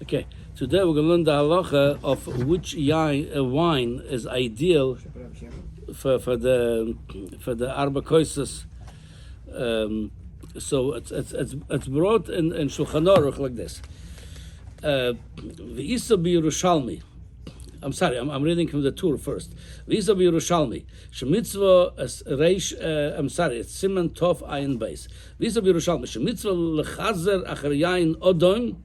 Okay, today we're going to learn the halacha of which wine is ideal for the arba koises. So it's brought in Shulchan Aruch like this. V'isa b'Yerushalmi. I'm sorry, I'm reading from the Tur first. V'isa b'Yerushalmi. Shemitzvah reish. I'm sorry, it's Siman Tov Ayin Beis. V'isa b'Yerushalmi. Shemitzvah lechazer acher yain odon.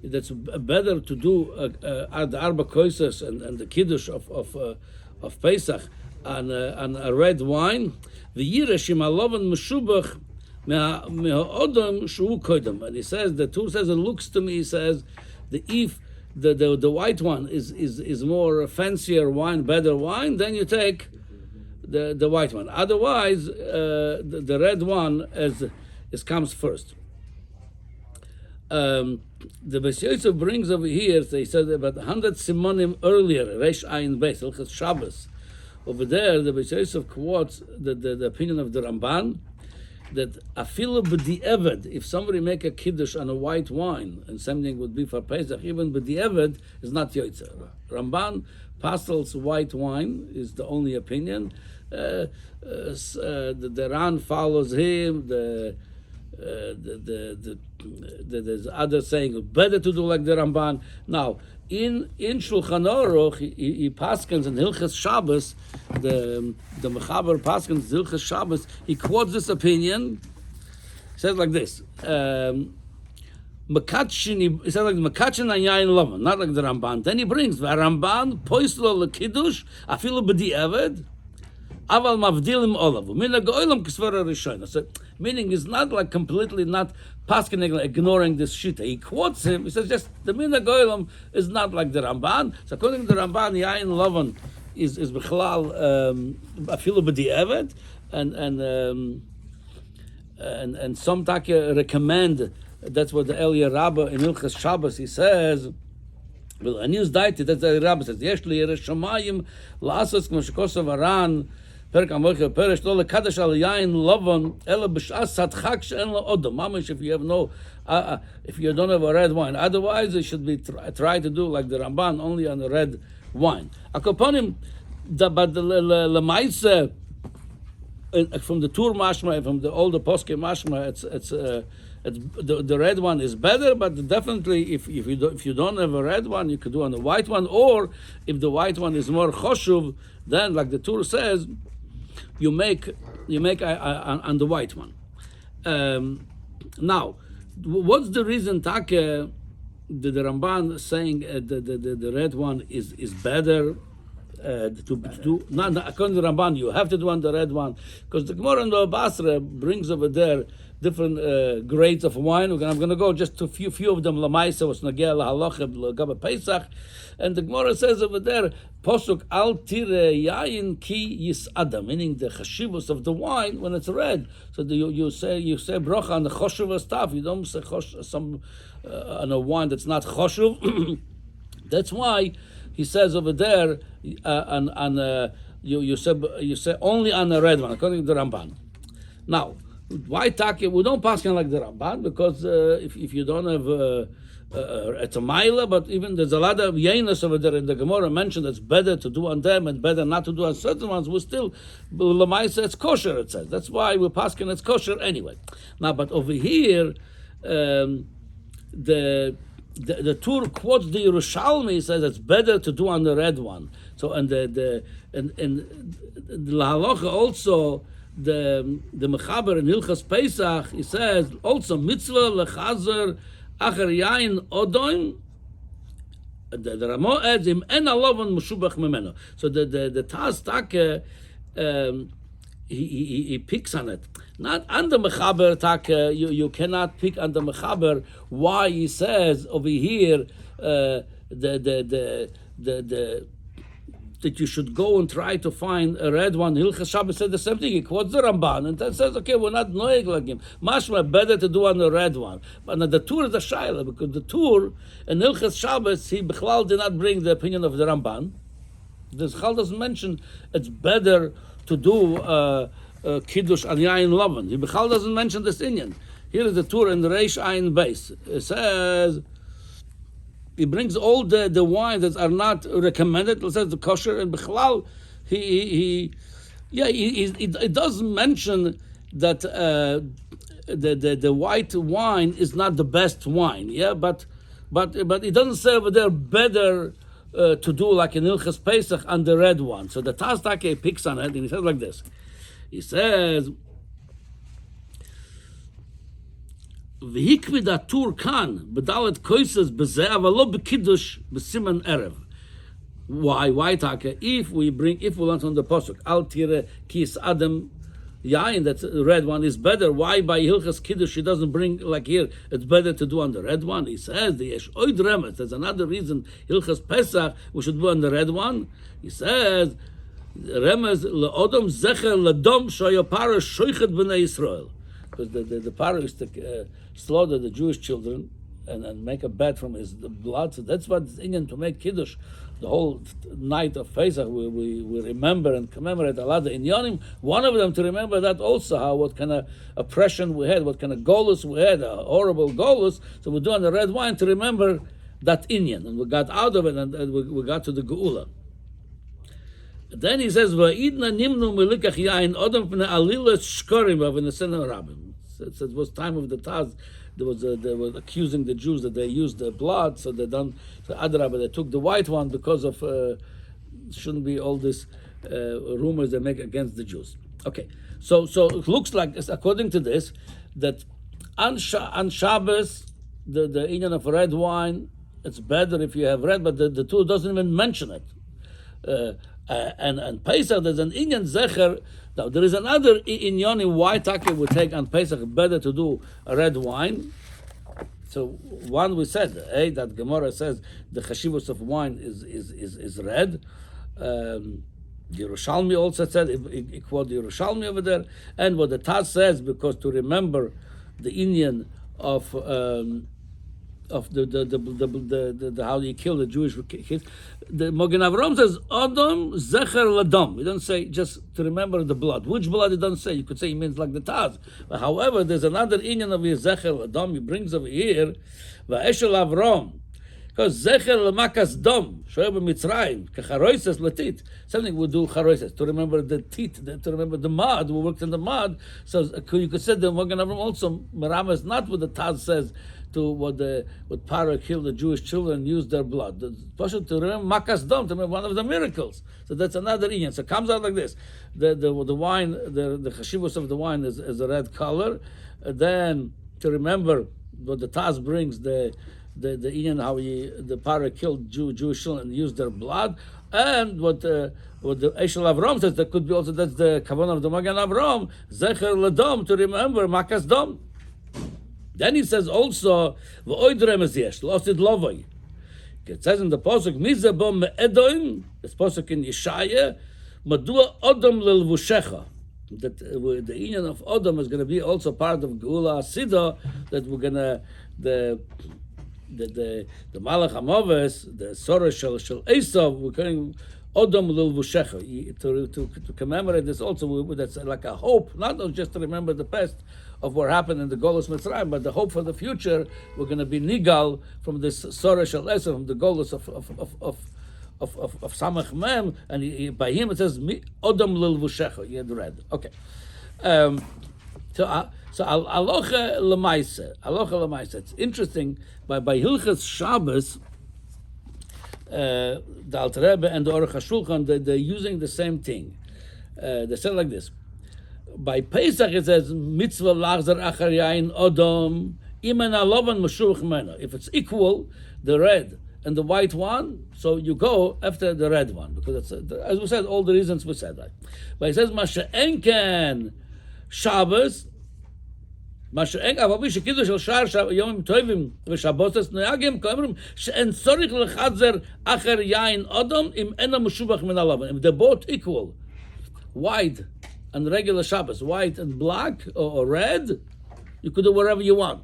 That's better to do the arba koises and the kiddush of Pesach and a red wine. V'yiresh im halovan meshubach me'odom shu koidem. And he says, the Tur says, it looks to me, he says, the white one is more fancier wine, better wine, then you take the white one. Otherwise, the red one comes first. The Beis Yosef brings over here, so he said about 100 simonim earlier, Reish Ayin Beis, Hilchos Shabbos. Over there, the Beis Yosef quotes the opinion of the Ramban, that afilu b'di'evad, if somebody make a kiddush on a white wine, and something would be for Pesach, even b'di'evad is not yotzeh. Ramban Pastel's white wine is the only opinion. The Ran follows him. There's others saying it's better to do like the Ramban. Now, in Shulchan Aruch, he paskins in Hilchos Shabbos, the Mechaber paskins Hilchos Shabbos, he quotes this opinion. He says like this: Mekatchin, he says like Mekatchin and Yain Lavan, not like the Ramban. Then he brings the Ramban poislo lekiddush afilu b'di'eved. Aval mavdilim olavu. So, meaning is not like completely not paskening, ignoring this shita. He quotes him. He says just the minhag olam is not like the Ramban. So according to the Ramban, yain lavan is b'chalal afilu b'di'eved, and some taka recommend. That's what the Elia Rabbah in Hilchos Shabbos he says. Well, a news diet. That's the Rabbah says. Yesh li yiras shamayim la'asos k'mo shekosav aran. If you have no, if you don't have a red wine, otherwise it should be try to do like the Ramban, only on the red wine. Akoponim, but the lemaise from the Tur mashma, from the older Poskim mashma, it's the red one is better, but definitely if you don't have a red one, you could do on the white one, or if the white one is more choshuv, then like the Tur says, you make on the white one. Now, what's the reason Take the Ramban saying the red one is better to do? Not according to the Ramban, you have to do on the red one, because the Gemara and the Basra brings over there different grades of wine. I'm going to go just to few of them. Lamaisa was Nagel Halacha Gabe Pesach, and the Gemara says over there, Posuk al tire yain ki yisada, meaning the chashivus of the wine when it's red. So you say bracha on the choshuv stuff. You don't say some on a wine that's not choshuv. That's why he says over there you say only on the red one according to the Ramban. Now, why take? We don't pass like the Ramban because if you don't have it's a mila, but even there's a lot of yainus over there in the Gemara mentioned it's better to do on them and better not to do on certain ones. We still lemaisa it's kosher. It says that's why we're passing it's kosher anyway. Now, but over here, the Tur quotes the Yerushalmi, says it's better to do on the red one. So and the halacha also. The Mechaber in Hilchos Pesach, he says also mitzvah lechazer acher yain odon. The Ramo adds him en alovan meshubach memeno. So the Taz Take he picks on it. Not on the Mechaber Take. You cannot pick on the Mechaber why he says over here that you should go and try to find a red one. Hilchos Shabbos said the same thing. He quotes the Ramban and then says, okay, we're not noig like him. Mashma, better to do on the red one. But the Tur is a shaila, because the Tur in Hilchos Shabbos, he bichlal did not bring the opinion of the Ramban. The Chal doesn't mention it's better to do kiddush an yain lavan. He bichlal doesn't mention this Inyan. Here is the Tur in the Reish Ayin base. It says, he brings all the wines that are not recommended. It says the kosher and Bichlal. He does mention that the white wine is not the best wine. Yeah, but it doesn't say over there better to do like in Ilchas Pesach on the red one. So the Taz picks on it and he says like this. He says, "V'hikvid atur kan b'dalet koises b'zeh avalo b'kiddush b'siman erev." Why take? If we learn from the pasuk al tire kis adam yain, that the red one is better. Why by Hilchas Kiddush she doesn't bring like here? It's better to do on the red one. He says the yesh oid remes. There's another reason Hilchas Pesach we should do on the red one. He says remes leodom zecher ledom shoyapara shoichet b'nei Yisrael, because the parah used to slaughter the Jewish children and make a bed from his blood. So that's what it's Indian to make Kiddush. The whole night of Pesach, we remember and commemorate a lot of Inyanim. One of them to remember that also, how what kind of oppression we had, what kind of golus we had, a horrible golus. So we do on the red wine to remember that Inyan, and we got out of it, and we got to the Geula. Then he says, "Va'idna nimnu melikach yain odom p'nei alilas shkorim of in the Sena Rabbim." It was time of the Taz. They were accusing the Jews that they used the blood, so they done the Adrabah. They took the white one because of shouldn't be all these rumors they make against the Jews. Okay, so it looks like, according to this, that on Shabbos the Inyan of red wine, it's better if you have red, but the Tur doesn't even mention it. And Pesach, there's an Inyan Zecher. Now, there is another Inyan why Taki would take on Pesach better to do a red wine. So one we said, that Gemara says the chashivos of wine is red. Yerushalmi also said, he quoted Yerushalmi over there, and what the Taz says, because to remember the Inyan of the how you kill the Jewish kids. The Mogen Avram says Adam Zecher Ladam. We don't say just to remember the blood. Which blood it doesn't say. You could say it means like the Taz. But however, there's another Inyan of Zecher Ladam. He brings over here Va'eshel Avram. Because Zecher Lamakas Dom Shoyeb Mitzrayim Kacharoises Latit. Something we do Charoises to remember the teeth, to remember the mud. We worked in the mud. So you could say the Mogen Avram also Meramas not what the Taz says, to what Parah killed the Jewish children and used their blood. To remember Makas Dom, to remember one of the miracles. So that's another Inyan. So it comes out like this. The wine, the chashivos of the wine is a red color. Then to remember what the Taz brings, the Inyan, how the Parah killed Jewish children and used their blood. And what the Eshel Avram says, that could be also, that's the Kavanah of the Magen Avram, Zecher Ladom, to remember Makas Dom. Then he says also, it says in the Pasuk, Mizabom Me'edoim, this Pasuk in Yeshaya, Madua Odom Lelvushecha, that the Inyan of Odom is going to be also part of Geula Asidah, that we're going to, the Malach HaMoves, the Sorah Shel Esav, we're going Odom Lelvushecha, to commemorate this also, that's like a hope, not just to remember the past of what happened in the Golus Mitzrayim, but the hope for the future. We're going to be nigal from this Sorah Shel Esav, from the Golus of Samach Mem, and by him it says Odom Lelvushecha. He had read. Okay, so alocha lemaise. It's interesting. By Hilchas Shabbos, the Alter Rebbe and the Aruch HaShulchan, they're using the same thing. They say like this. By Pesach it says mitzvah lachzar achar yain odom iman alovan mashuch mena. If it's equal, the red and the white one, so you go after the red one, because it's, as we said, all the reasons we said that. But it says masha enken Shabbos. אבל שקידוש של שער יומים טובים ושבוסס נוהגים כאומרים שאין צורך לחזר אחר יין אדום אם אינו משובח מן הלבן. If they're both equal, white and regular Shabbos, white and black or red, you could do whatever you want.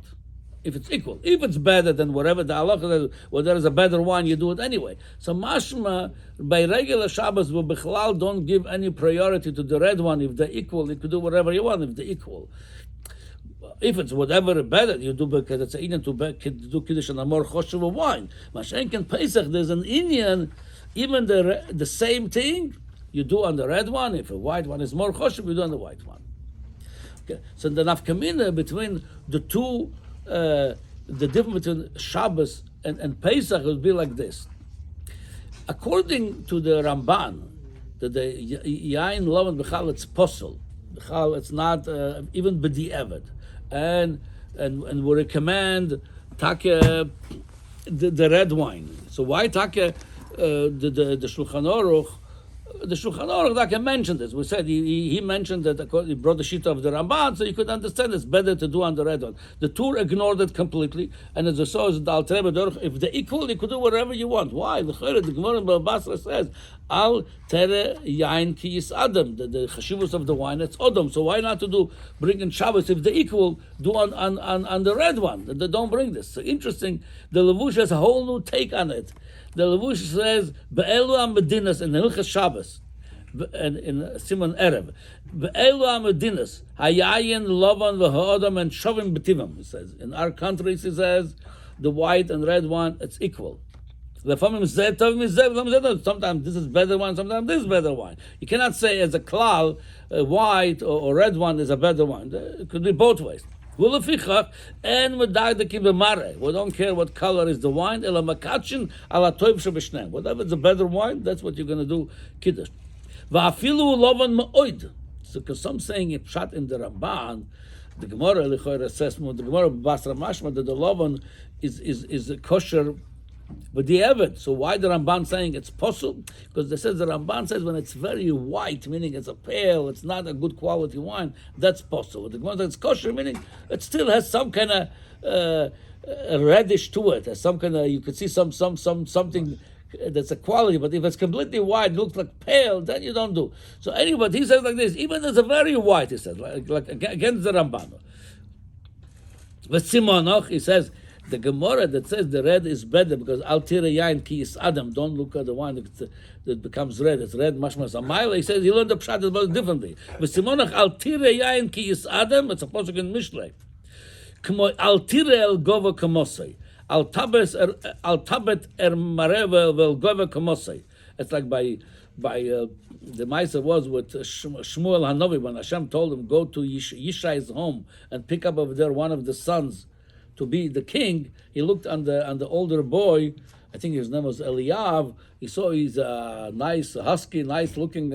If it's equal. If it's better than whatever the halacha says, well, there is a better one, you do it anyway. So mashma, by regular Shabbos, we bichlal don't give any priority to the red one. If they're equal, you could do whatever you want if they're equal. if it's whatever better, you do because it's an Indian to do Kiddush on a more choshev of wine. Mashenk and Pesach, there's an Indian, even the same thing, you do on the red one. If a white one is more choshev, you do on the white one. Okay. So the nafkamina between the two, the difference between Shabbos and Pesach would be like this. According to the Ramban, the Yain Lavan B'chal, it's posel. B'chal, it's not even b'di'evet. And we recommend take the red wine. So why take the Shulchan Aruch? The Shulchan Aruch, like I mentioned this. We said he mentioned that he brought the sheet of the Ramban, so you could understand it's better to do on the red one. The Tur ignored it completely, and as I saw, the Al Terebe Dorch, if they're equal, you could do whatever you want. Why? The Gemara in Baba Basra says, Al Tere Yain Ki Yis Adam, the chashivus of the wine, it's Odom. So why not to bring in Shabbos if they're equal? Do on the red one. They don't bring this. So interesting. The Levush has a whole new take on it. The Levush says, Be'elu HaMedinas in Hilchas Shabbos, and in Simon Erev, Be'elu HaMedinas, Hayayin, Lovan, V'ha'odam, and Shovim B'tivam, he says. In our countries, he says, the white and red one, it's equal. Sometimes this is better one, sometimes this is better one. You cannot say as a klal, white or red one is a better one. It could be both ways. We don't care what color is the wine. Whatever is a better wine, that's what you're going to do kiddush. So, because some saying it shot in the Ramban, the Gemara says, the Gemara Basra Mashma, that the lovan is a kosher. But the Eved, so why the Ramban saying it's possible? Because they says the Ramban says when it's very white, meaning it's a pale, it's not a good quality wine, that's possible. The Gemara says it's kosher, meaning it still has some kind of reddish to it, some kind of, you could see something that's a quality. But if it's completely white, looks like pale, then you don't do. So anyway, he says like this, even as a very white, he says, like against the Ramban. But Simonoch, he says, the Gemara that says the red is better because Al Tira Yain Ki Is Adam, don't look at the wine that becomes red. It's red mashmas amayla. He says he learned the pshat about differently. But Simonach Al Tira Yain Ki Is Adam. It's a pasuk in Mishlei. Al Tira El Gova Kamosei. Al Tabet Mareva Vel Gova Kamosei. It's like by the Maisa was with Shmuel Hanovi when Hashem told him go to Yishai's home and pick up over there one of the sons to be the king. He looked on the older boy, I think his name was Eliav. He saw he's a nice, husky, nice-looking,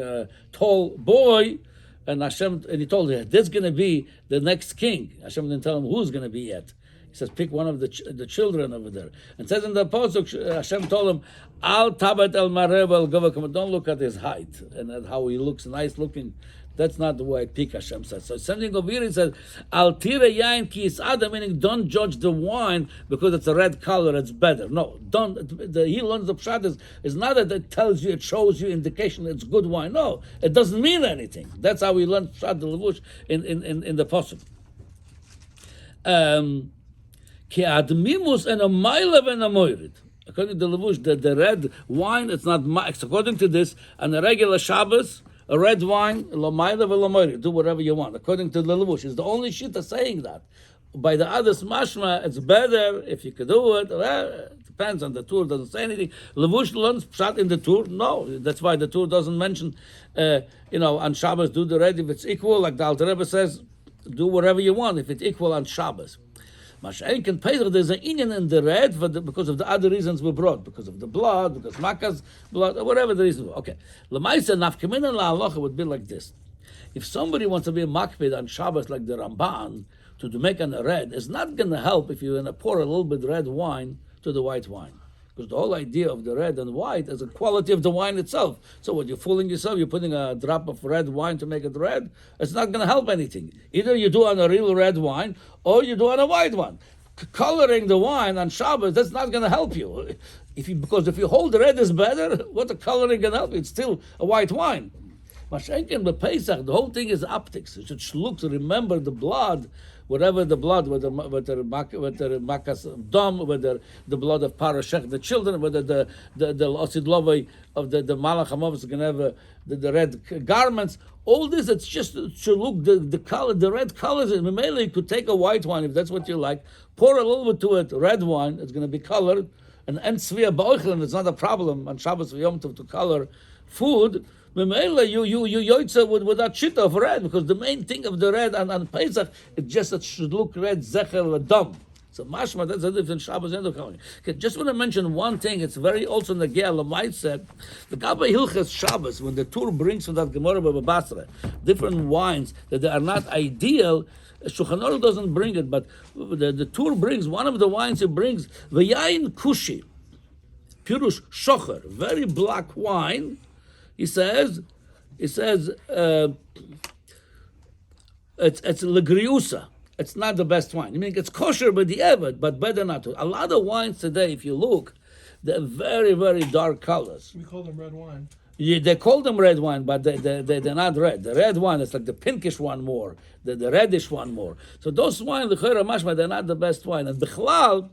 tall boy, and he told him, this is going to be the next king. Hashem didn't tell him who's going to be yet. He says, pick one of the children over there. And says in the pasuk, Hashem told him, Al tabat el marev el gavak. Don't look at his height and at how he looks, nice-looking. That's not the way I pick, Hashem says. So something over here, he says, Al tira yain ki is adam, meaning don't judge the wine because it's a red color, it's better. No, don't. He learns the pshat is not that it tells you, it shows you indication it's good wine. No, it doesn't mean anything. That's how we learn pshat the levush in the pasuk. Ki admimus and a mailev and a moirid. According to the levush, the red wine, it's not. According to this, on a regular Shabbos, a red wine, do whatever you want. According to the Levush, it's the only shita saying that. By the others, mashma, it's better if you could do it. Well, it depends on the Tur, doesn't say anything. Levush learns pshat in the Tur. No, that's why the Tur doesn't mention, on Shabbos, do the red if it's equal. Like the Alter Rebbe says, do whatever you want if it's equal on Shabbos. Mashenk and Pesach, there's an inyan in the red because of the other reasons we brought, because of the blood, because Makkah's blood, or whatever the reason. Okay, Lamaisa nafkamina la'alocha would be like this: if somebody wants to be a makpid on Shabbos like the Ramban to make on the red, it's not going to help if you're going to pour a little bit red wine to the white wine. Because the whole idea of the red and white is the quality of the wine itself. So what, you're fooling yourself, you're putting a drop of red wine to make it red, it's not going to help anything. Either you do on a real red wine, or you do on a white one. Coloring the wine on Shabbos, that's not going to help you. Because if you hold the red is better, what the coloring can help you? It's still a white wine. Mashenkin the Pesach, the whole thing is optics. It should look, remember the blood whatever the blood, whether makas dom, whether the blood of parashech, the children, whether the osid lovei of the malach hamov is going to have the red garments. All this, it's just to look the color, the red colors. And maybe you could take a white wine if that's what you like, pour a little bit to it, red wine. It's going to be colored, and svia ba'oichlin. It's not a problem on Shabbos v'Yom Tov to color food. Memela, you yoitza with that shit of red, because the main thing of the red on Pesach is just that it should look red zecher ladam. So mashma, that's a different Shabbos and coming. Okay, just want to mention one thing. It's very also negea l'mayt said the Gabbai Hilchas Shabbos, when the Tur brings from that Gemara Baba Basra different wines that they are not ideal. Shulchan Aruch doesn't bring it, but the Tur brings one of the wines. He brings v'yayin kushi, pirush shocher, very black wine. He says it's legriusa. It's not the best wine. I mean, it's kosher, but but better not to. A lot of wines today, if you look, they're very, very dark colors. We call them red wine. Yeah, they call them red wine, but they're not red. The red one is like the pinkish one more, the reddish one more. So those wines, the chayra mashma, they're not the best wine. And bichlal,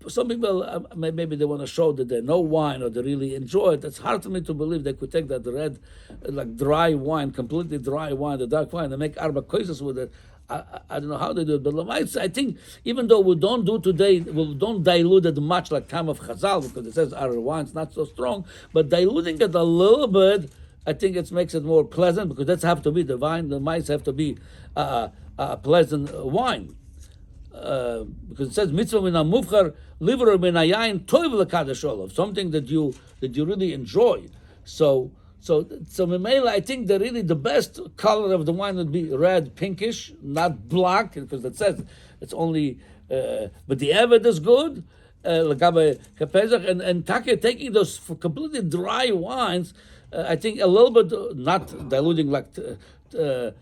some people maybe they want to show that they know wine or they really enjoy it. It's hard for me to believe they could take that red, like dry wine, completely dry wine, the dark wine, and make arba koises with it. I don't know how they do it, but I think even though we don't do today, we don't dilute it much like time of Chazal, because it says our wine's not so strong, but diluting it a little bit, I think it makes it more pleasant, because that's have to be the wine. The mice have to be a pleasant wine. Because it says mitzvah min mufchar liver min yayin toiv lekadosh olav, something that you really enjoy. So Memela, I think that really the best color of the wine would be red, pinkish, not black, because it says it's only. But the Eved is good. And taking those completely dry wines, I think a little bit, not diluting like 2/3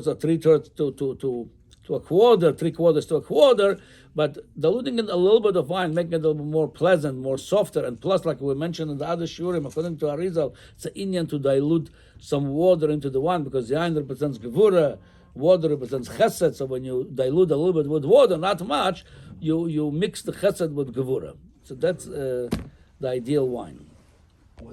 or 3/3 to a quarter, 3/4 to a quarter, but diluting it a little bit of wine, making it a little bit more pleasant, more softer, and plus, like we mentioned in the other shurim, according to Arizal, it's an inyan to dilute some water into the wine, because the yain represents gevura, water represents chesed, so when you dilute a little bit with water, not much, you mix the chesed with gevura. So that's the ideal wine.